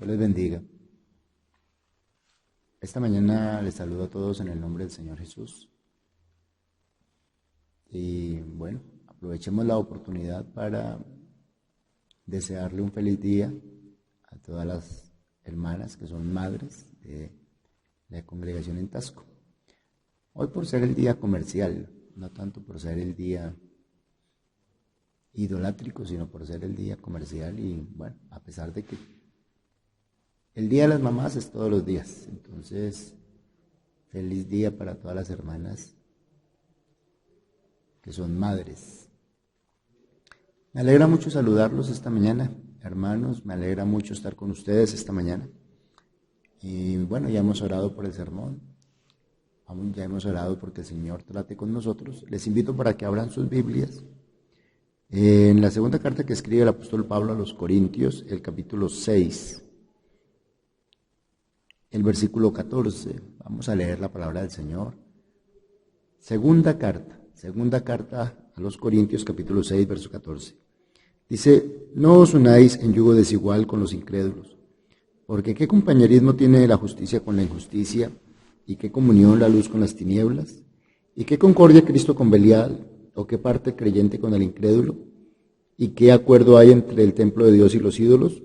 Dios les bendiga. Esta mañana les saludo a todos en el nombre del Señor Jesús. Y bueno, aprovechemos la oportunidad para desearle un feliz día a todas las hermanas que son madres de la congregación en Tasco. Hoy por ser el día comercial, no tanto por ser el día idolátrico, sino por ser el día comercial y bueno, a pesar de que el Día de las Mamás es todos los días, entonces feliz día para todas las hermanas que son madres. Me alegra mucho saludarlos esta mañana, hermanos, me alegra mucho estar con ustedes esta mañana. Y bueno, ya hemos orado por el sermón, aún ya hemos orado porque el Señor trate con nosotros. Les invito para que abran sus Biblias. En la segunda carta que escribe el apóstol Pablo a los Corintios, el capítulo 6, el versículo 14, vamos a leer la palabra del Señor. Segunda carta a los Corintios, capítulo 6, verso 14. Dice, no os unáis en yugo desigual con los incrédulos, porque ¿qué compañerismo tiene la justicia con la injusticia? ¿Y qué comunión la luz con las tinieblas? ¿Y qué concordia Cristo con Belial? ¿O qué parte el creyente con el incrédulo? ¿Y qué acuerdo hay entre el templo de Dios y los ídolos?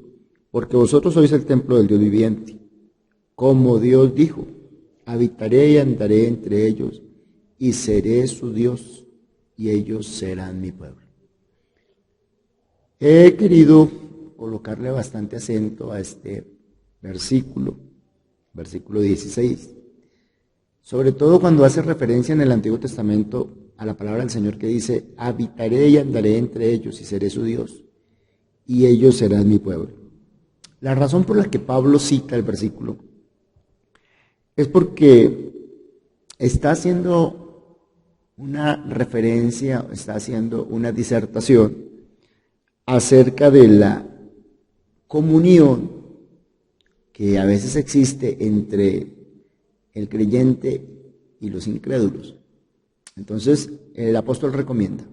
Porque vosotros sois el templo del Dios viviente. Como Dios dijo, habitaré y andaré entre ellos, y seré su Dios, y ellos serán mi pueblo. He querido colocarle bastante acento a este versículo 16, sobre todo cuando hace referencia en el Antiguo Testamento a la palabra del Señor que dice, habitaré y andaré entre ellos, y seré su Dios, y ellos serán mi pueblo. La razón por la que Pablo cita el versículo es porque está haciendo una referencia, está haciendo una disertación acerca de la comunión que a veces existe entre el creyente y los incrédulos. Entonces, el apóstol recomienda,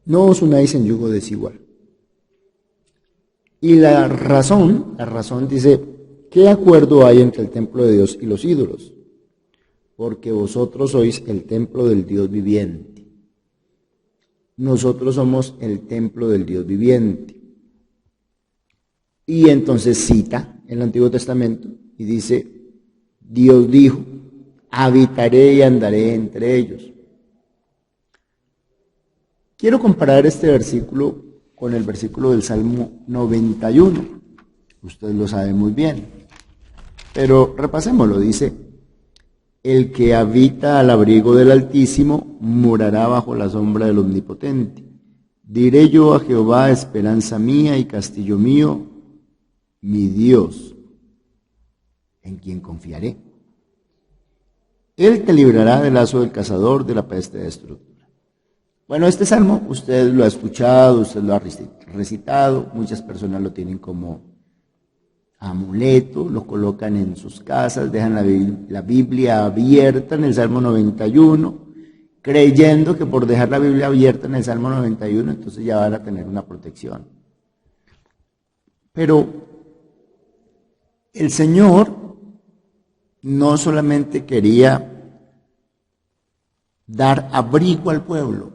no os unáis en yugo desigual. Y la razón dice, ¿qué acuerdo hay entre el templo de Dios y los ídolos? Porque vosotros sois el templo del Dios viviente. Nosotros somos el templo del Dios viviente. Y entonces cita el Antiguo Testamento y dice, Dios dijo, habitaré y andaré entre ellos. Quiero comparar este versículo con el versículo del Salmo 91. Usted lo sabe muy bien. Pero repasémoslo, dice, el que habita al abrigo del Altísimo morará bajo la sombra del Omnipotente. Diré yo a Jehová, esperanza mía y castillo mío, mi Dios, en quien confiaré. Él te librará del lazo del cazador, de la peste destructora. Bueno, este salmo usted lo ha escuchado, usted lo ha recitado, muchas personas lo tienen como amuleto, lo colocan en sus casas, dejan la Biblia abierta en el Salmo 91, creyendo que por dejar la Biblia abierta en el Salmo 91, entonces ya van a tener una protección. Pero el Señor no solamente quería dar abrigo al pueblo,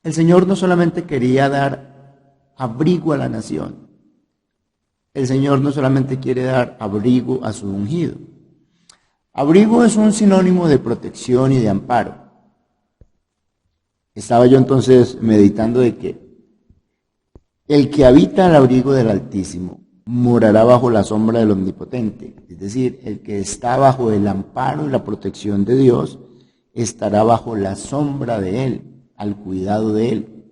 el Señor no solamente quería dar abrigo a la nación, el Señor no solamente quiere dar abrigo a su ungido. Abrigo es un sinónimo de protección y de amparo. Estaba yo entonces meditando de que el que habita al abrigo del Altísimo morará bajo la sombra del Omnipotente. Es decir, el que está bajo el amparo y la protección de Dios estará bajo la sombra de Él, al cuidado de Él.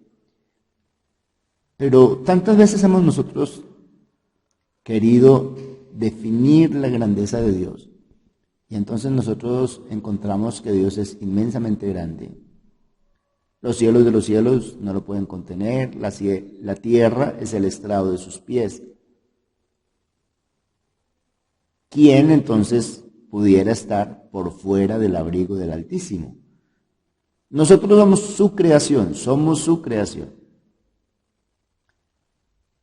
Pero tantas veces hemos nosotros querido definir la grandeza de Dios. Y entonces nosotros encontramos que Dios es inmensamente grande. Los cielos de los cielos no lo pueden contener, la tierra es el estrado de sus pies. ¿Quién entonces pudiera estar por fuera del abrigo del Altísimo? Nosotros somos su creación.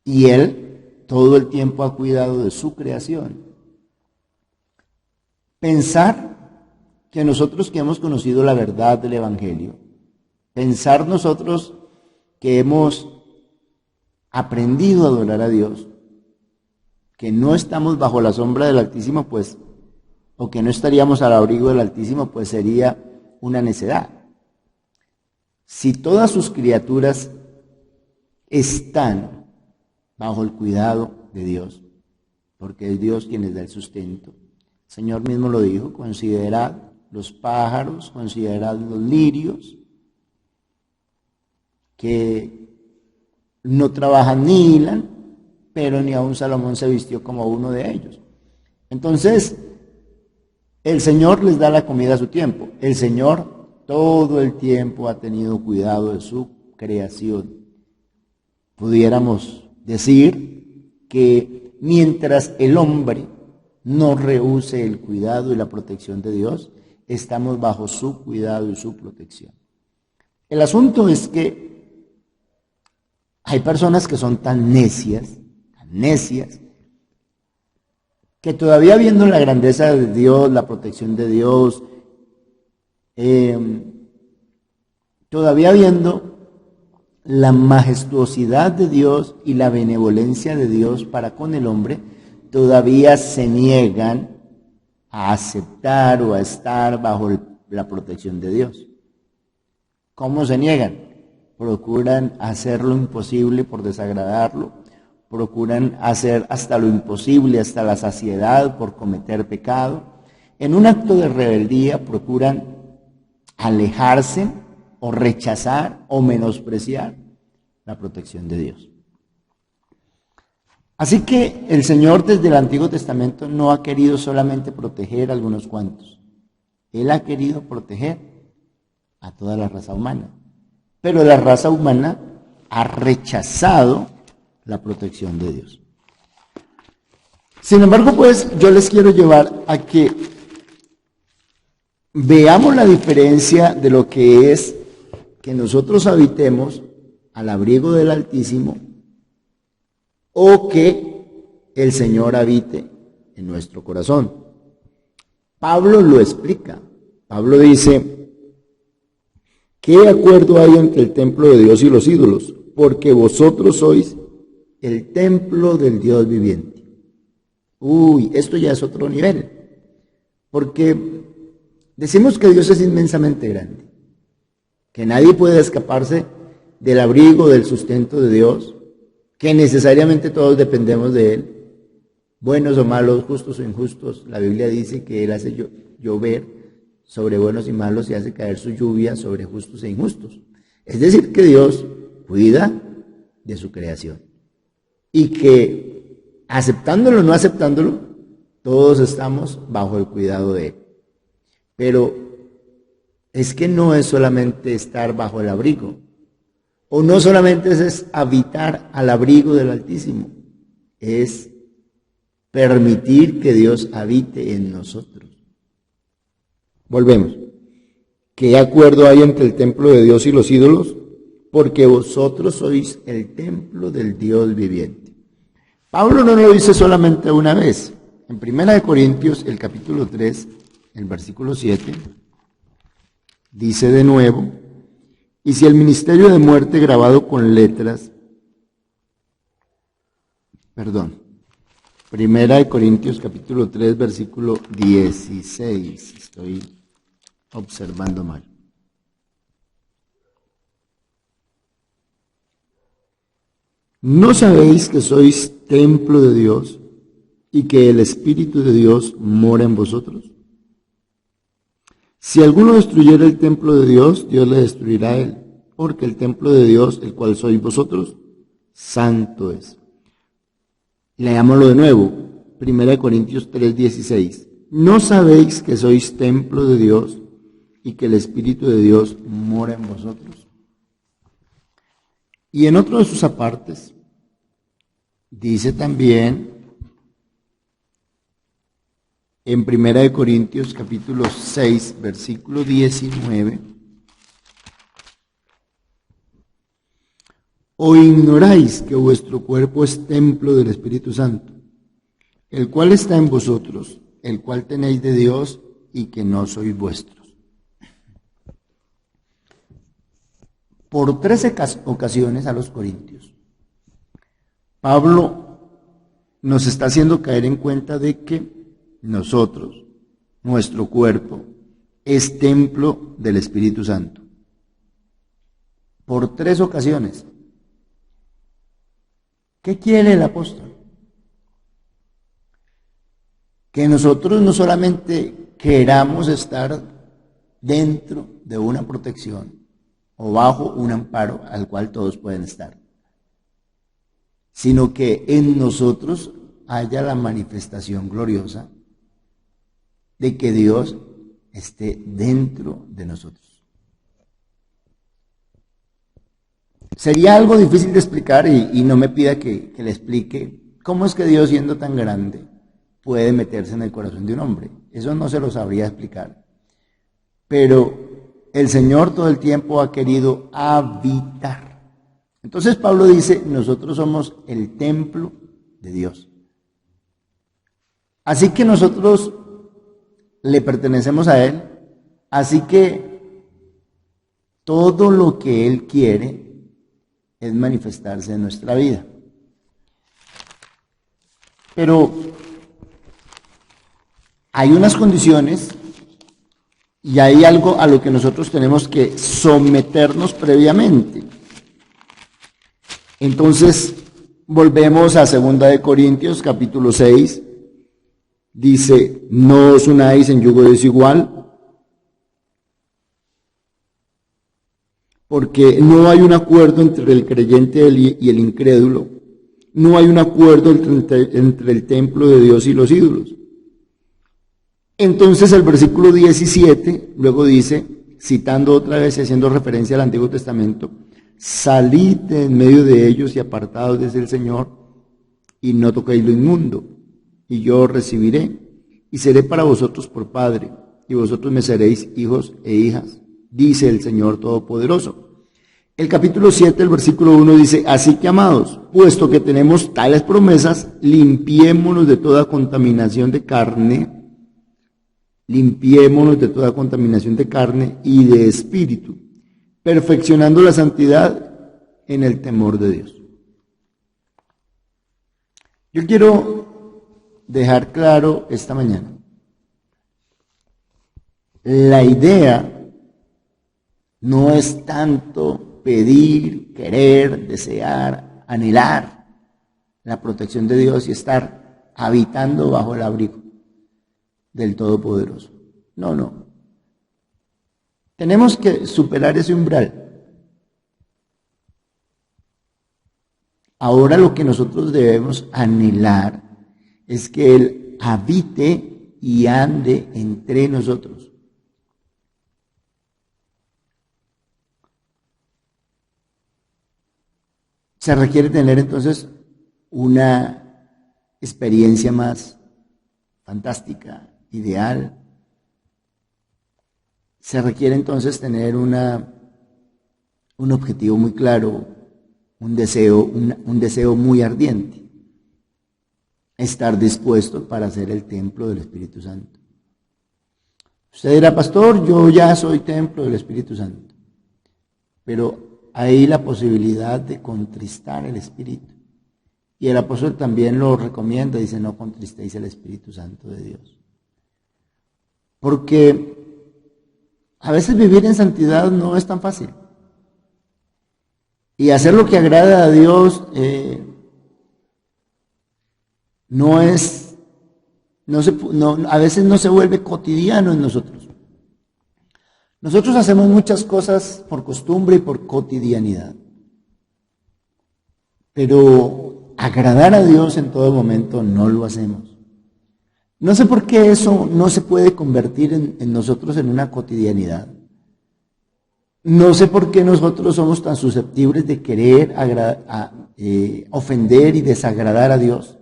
Y Él todo el tiempo ha cuidado de su creación. Pensar que nosotros que hemos conocido la verdad del Evangelio, pensar nosotros que hemos aprendido a adorar a Dios, que no estamos bajo la sombra del Altísimo, pues, o que no estaríamos al abrigo del Altísimo, pues sería una necedad. Si todas sus criaturas están bajo el cuidado de Dios, porque es Dios quien les da el sustento. El Señor mismo lo dijo: considerad los pájaros, considerad los lirios, que no trabajan ni hilan, pero ni aun Salomón se vistió como uno de ellos. Entonces, el Señor les da la comida a su tiempo. El Señor todo el tiempo ha tenido cuidado de su creación. Pudiéramos decir que mientras el hombre no rehúse el cuidado y la protección de Dios, estamos bajo su cuidado y su protección. El asunto es que hay personas que son tan necias, que todavía viendo la grandeza de Dios, la protección de Dios, todavía viendo la majestuosidad de Dios y la benevolencia de Dios para con el hombre, todavía se niegan a aceptar o a estar bajo la protección de Dios. ¿Cómo se niegan? Procuran hacer lo imposible por desagradarlo, procuran hacer hasta lo imposible, hasta la saciedad, por cometer pecado. En un acto de rebeldía procuran alejarse o rechazar o menospreciar la protección de Dios. Así que el Señor desde el Antiguo Testamento no ha querido solamente proteger a algunos cuantos. Él ha querido proteger a toda la raza humana. Pero la raza humana ha rechazado la protección de Dios. Sin embargo, pues yo les quiero llevar a que veamos la diferencia de lo que es que nosotros habitemos al abrigo del Altísimo o que el Señor habite en nuestro corazón. Pablo lo explica. Pablo dice: ¿qué acuerdo hay entre el templo de Dios y los ídolos? Porque vosotros sois el templo del Dios viviente. Esto ya es otro nivel. Porque decimos que Dios es inmensamente grande, que nadie puede escaparse del abrigo, del sustento de Dios, que necesariamente todos dependemos de Él, buenos o malos, justos o injustos. La Biblia dice que Él hace llover sobre buenos y malos y hace caer su lluvia sobre justos e injustos. Es decir, que Dios cuida de su creación y que, aceptándolo o no aceptándolo, todos estamos bajo el cuidado de Él. Pero es que no es solamente estar bajo el abrigo, o no solamente es habitar al abrigo del Altísimo, es permitir que Dios habite en nosotros. Volvemos. ¿Qué acuerdo hay entre el templo de Dios y los ídolos? Porque vosotros sois el templo del Dios viviente. Pablo no lo dice solamente una vez. En 1 Corintios, el capítulo 3, el versículo 7, dice de nuevo: y si el ministerio de muerte grabado con letras, 1 Corintios capítulo 3, versículo 16, estoy observando mal. ¿No sabéis que sois templo de Dios y que el Espíritu de Dios mora en vosotros? Si alguno destruyera el templo de Dios, Dios le destruirá a él, porque el templo de Dios, el cual sois vosotros, santo es. Leámoslo de nuevo, 1 Corintios 3:16. ¿No sabéis que sois templo de Dios y que el Espíritu de Dios mora en vosotros? Y en otro de sus apartes, dice también en 1 Corintios capítulo 6, versículo 19, ¿O ignoráis que vuestro cuerpo es templo del Espíritu Santo, el cual está en vosotros, el cual tenéis de Dios y que no sois vuestros? Por 13 ocasiones a los corintios, Pablo nos está haciendo caer en cuenta de que nosotros, nuestro cuerpo, es templo del Espíritu Santo. Por 3 ocasiones. ¿Qué quiere el apóstol? Que nosotros no solamente queramos estar dentro de una protección o bajo un amparo al cual todos pueden estar, sino que en nosotros haya la manifestación gloriosa de que Dios esté dentro de nosotros. Sería algo difícil de explicar y no me pida que le explique cómo es que Dios, siendo tan grande, puede meterse en el corazón de un hombre. Eso no se lo sabría explicar. Pero el Señor todo el tiempo ha querido habitar. Entonces Pablo dice, nosotros somos el templo de Dios. Así que nosotros le pertenecemos a Él, así que todo lo que Él quiere es manifestarse en nuestra vida. Pero hay unas condiciones y hay algo a lo que nosotros tenemos que someternos previamente. Entonces, volvemos a 2 Corintios, capítulo 6. Dice, no os unáis en yugo desigual, porque no hay un acuerdo entre el creyente y el incrédulo, no hay un acuerdo entre el templo de Dios y los ídolos. Entonces el versículo 17 luego dice, citando otra vez, haciendo referencia al Antiguo Testamento, salid de en medio de ellos y apartados desde el Señor, y no toquéis lo inmundo, y yo os recibiré, y seré para vosotros por Padre, y vosotros me seréis hijos e hijas, dice el Señor Todopoderoso. El capítulo 7, el versículo 1 dice, así que amados, puesto que tenemos tales promesas, limpiémonos de toda contaminación de carne, y de espíritu, perfeccionando la santidad en el temor de Dios. Yo quiero dejar claro esta mañana, la idea no es tanto pedir, querer, desear, anhelar la protección de Dios y estar habitando bajo el abrigo del Todopoderoso. No. Tenemos que superar ese umbral. Ahora lo que nosotros debemos anhelar es que Él habite y ande entre nosotros. Se requiere tener entonces una experiencia más fantástica, ideal. Se requiere entonces tener un objetivo muy claro, un deseo muy ardiente. Estar dispuesto para ser el templo del Espíritu Santo. Usted dirá, pastor, yo ya soy templo del Espíritu Santo. Pero hay la posibilidad de contristar el Espíritu. Y el apóstol también lo recomienda, dice, no contristéis el Espíritu Santo de Dios. Porque a veces vivir en santidad no es tan fácil. Y hacer lo que agrada a Dios a veces no se vuelve cotidiano en nosotros. Nosotros hacemos muchas cosas por costumbre y por cotidianidad. Pero agradar a Dios en todo momento no lo hacemos. No sé por qué eso no se puede convertir en nosotros en una cotidianidad. No sé por qué nosotros somos tan susceptibles de querer ofender y desagradar a Dios.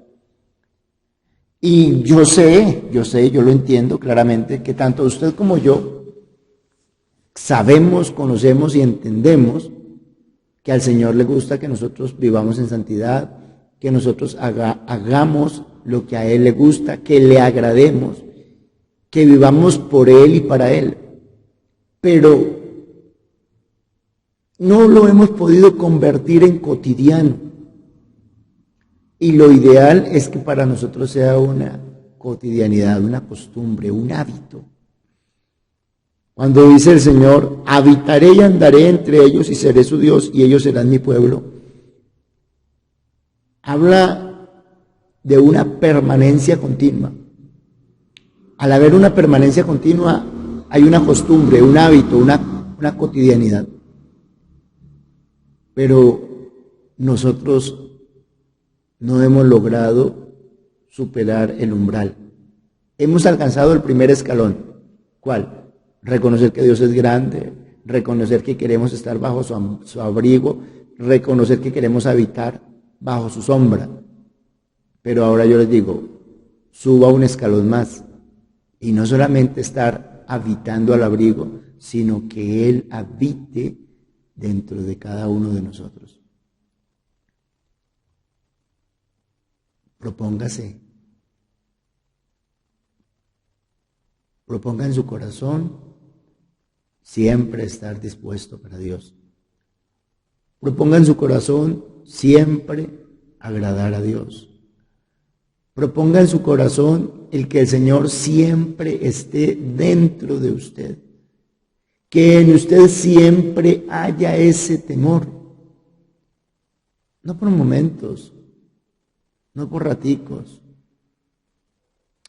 Y yo lo entiendo claramente, que tanto usted como yo sabemos, conocemos y entendemos que al Señor le gusta que nosotros vivamos en santidad, que nosotros hagamos lo que a Él le gusta, que le agrademos, que vivamos por Él y para Él. Pero no lo hemos podido convertir en cotidiano. Y lo ideal es que para nosotros sea una cotidianidad, una costumbre, un hábito. Cuando dice el Señor, habitaré y andaré entre ellos y seré su Dios y ellos serán mi pueblo, habla de una permanencia continua. Al haber una permanencia continua, hay una costumbre, un hábito, una cotidianidad. Pero nosotros no hemos logrado superar el umbral. Hemos alcanzado el primer escalón. ¿Cuál? Reconocer que Dios es grande, reconocer que queremos estar bajo su abrigo, reconocer que queremos habitar bajo su sombra. Pero ahora yo les digo, suba un escalón más y no solamente estar habitando al abrigo, sino que Él habite dentro de cada uno de nosotros. Proponga en su corazón siempre estar dispuesto para Dios. Proponga en su corazón siempre agradar a Dios. Proponga en su corazón el que el Señor siempre esté dentro de usted. Que en usted siempre haya ese temor. No por momentos, no por raticos,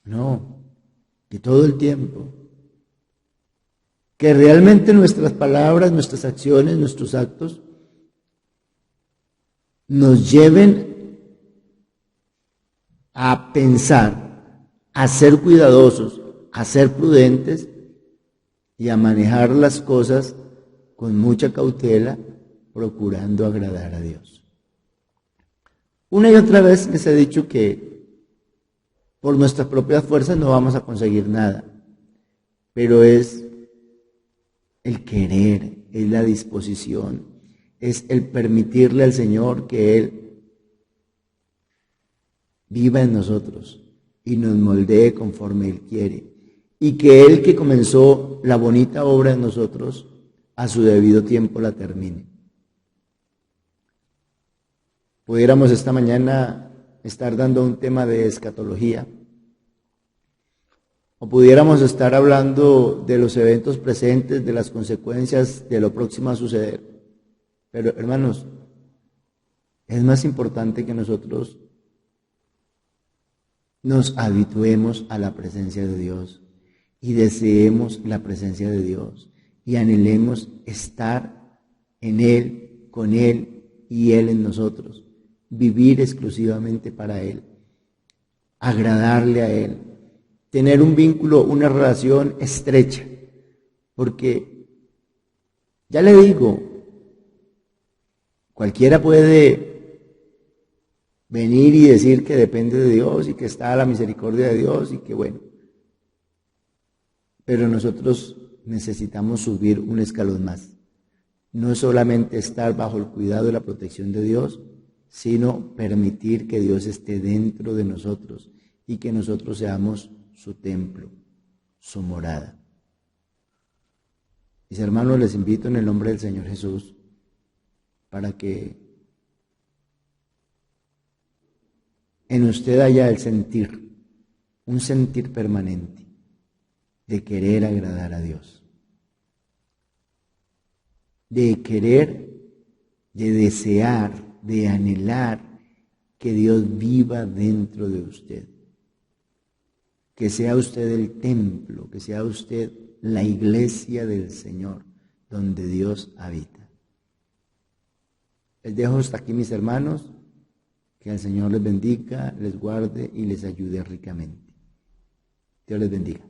no, que todo el tiempo. Que realmente nuestras palabras, nuestras acciones, nuestros actos nos lleven a pensar, a ser cuidadosos, a ser prudentes y a manejar las cosas con mucha cautela, procurando agradar a Dios. Una y otra vez les he dicho que por nuestras propias fuerzas no vamos a conseguir nada, pero es el querer, es la disposición, es el permitirle al Señor que Él viva en nosotros y nos moldee conforme Él quiere. Y que Él que comenzó la bonita obra en nosotros, a su debido tiempo la termine. Pudiéramos esta mañana estar dando un tema de escatología, o pudiéramos estar hablando de los eventos presentes, de las consecuencias de lo próximo a suceder. Pero hermanos, es más importante que nosotros nos habituemos a la presencia de Dios y deseemos la presencia de Dios y anhelemos estar en Él, con Él y Él en nosotros. Vivir exclusivamente para Él, agradarle a Él, tener un vínculo, una relación estrecha, porque ya le digo, cualquiera puede venir y decir que depende de Dios y que está a la misericordia de Dios y que bueno, pero nosotros necesitamos subir un escalón más, no solamente estar bajo el cuidado y la protección de Dios, sino permitir que Dios esté dentro de nosotros y que nosotros seamos su templo, su morada. Mis hermanos, les invito en el nombre del Señor Jesús para que en usted haya el sentir, un sentir permanente de querer agradar a Dios, de querer, de desear, de anhelar que Dios viva dentro de usted. Que sea usted el templo, que sea usted la iglesia del Señor, donde Dios habita. Les dejo hasta aquí, mis hermanos, que el Señor les bendiga, les guarde y les ayude ricamente. Dios les bendiga.